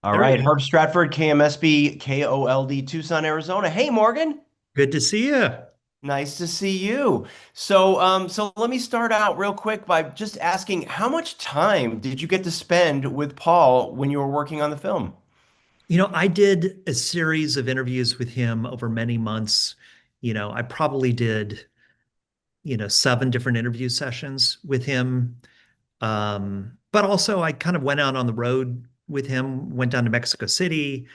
All There he right, is. Herb Stratford, KMSB, KOLD, Tucson, Arizona. Hey, Morgan. Good to see you. Nice to see you. So let me start out real quick by just asking, how much time did you get to spend with Paul when you were working on the film? I did a series of interviews with him over many months. I probably did, 7 different interview sessions with him. But also I kind of went out on the road with him, went down to Mexico City,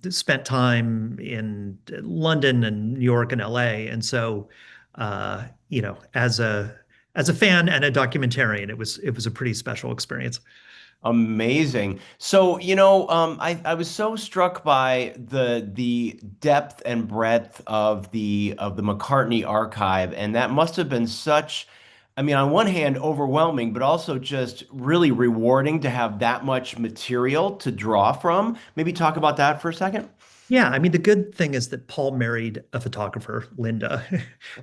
spent time in London and New York and LA. And so, as a fan and a documentarian, it was a pretty special experience. Amazing. I was so struck by the depth and breadth of the McCartney archive, and that must have been such, I mean, on one hand, overwhelming, but also just really rewarding to have that much material to draw from. Maybe talk about that for a second. Yeah, I mean, the good thing is that Paul married a photographer, Linda,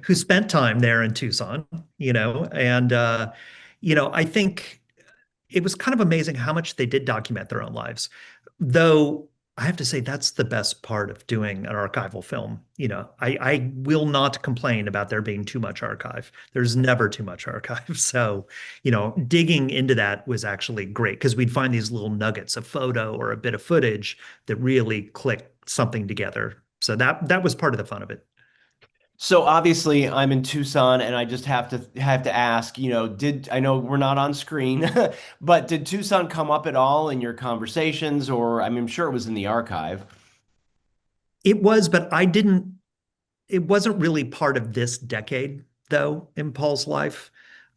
who spent time there in Tucson, I think it was kind of amazing how much they did document their own lives. Though I have to say that's the best part of doing an archival film. I will not complain about there being too much archive. There's never too much archive. So, digging into that was actually great because we'd find these little nuggets of photo or a bit of footage that really click something together. So that was part of the fun of it. So obviously I'm in Tucson and I just have to ask, did I know we're not on screen, but did Tucson come up at all in your conversations or I mean, I'm sure it was in the archive. It was, but it wasn't really part of this decade, though, in Paul's life.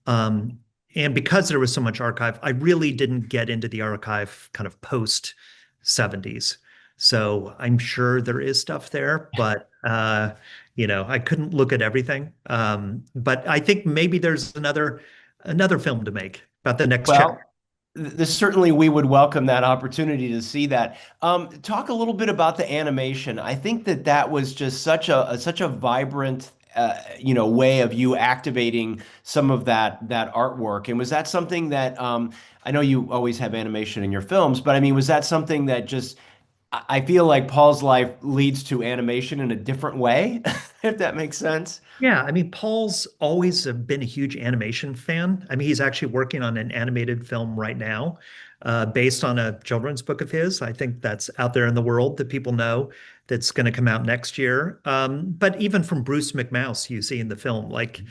Um, and because there was so much archive, I really didn't get into the archive kind of post 70s. So I'm sure there is stuff there, but I couldn't look at everything. But I think maybe there's another film to make about the next chapter. Well, this certainly we would welcome that opportunity to see that. Talk a little bit about the animation. I think that that was just such a vibrant way of you activating some of that artwork. And was that something that I know you always have animation in your films, but I mean, was that something that just I feel like Paul's life leads to animation in a different way, if that makes sense. Yeah, I mean, Paul's always been a huge animation fan. I mean, he's actually working on an animated film right now, based on a children's book of his. I think that's out there in the world that people know that's going to come out next year. But even from Bruce McMouse, you see in the film, like,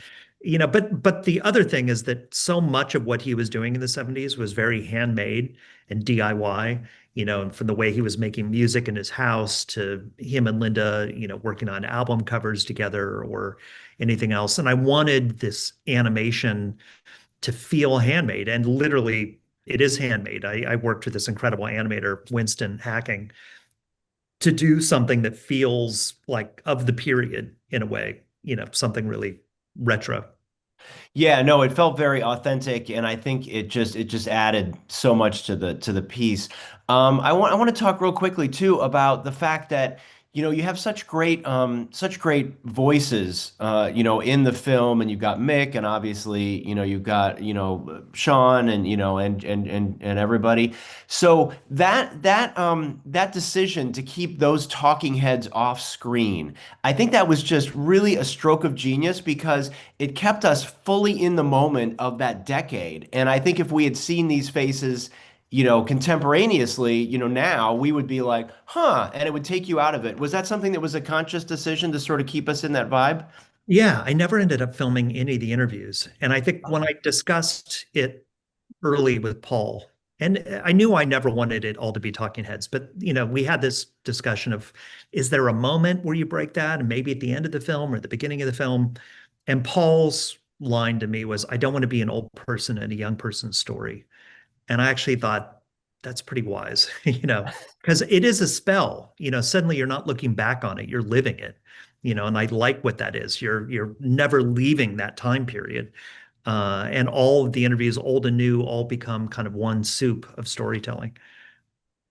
but the other thing is that so much of what he was doing in the 70s was very handmade and DIY. And from the way he was making music in his house to him and Linda, working on album covers together or anything else. And I wanted this animation to feel handmade. And literally, it is handmade. I worked with this incredible animator, Winston Hacking, to do something that feels like of the period in a way, something really retro. Yeah, no, it felt very authentic, and I think it just added so much to the piece. I want to talk real quickly too about the fact that you have such great voices in the film, and you've got Mick, and obviously you've got Sean, and and everybody. So that decision to keep those talking heads off screen, I think that was just really a stroke of genius because it kept us fully in the moment of that decade. And I think if we had seen these faces, contemporaneously, now we would be like, huh, and it would take you out of it. Was that something that was a conscious decision to sort of keep us in that vibe? Yeah, I never ended up filming any of the interviews. And I think when I discussed it early with Paul, and I knew I never wanted it all to be talking heads, but we had this discussion of, is there a moment where you break that? And maybe at the end of the film or the beginning of the film. And Paul's line to me was, I don't want to be an old person in a young person's story. And I actually thought that's pretty wise, because it is a spell. Suddenly you're not looking back on it, you're living it. And I like what that is. You're never leaving that time period. And all of the interviews, old and new, all become kind of one soup of storytelling.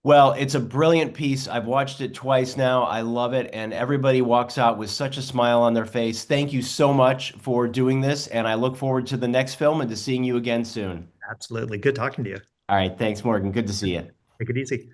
Well, it's a brilliant piece. I've watched it twice now. I love it. And everybody walks out with such a smile on their face. Thank you so much for doing this. And I look forward to the next film and to seeing you again soon. Absolutely. Good talking to you. All right. Thanks, Morgan. Good to see you. Take it easy.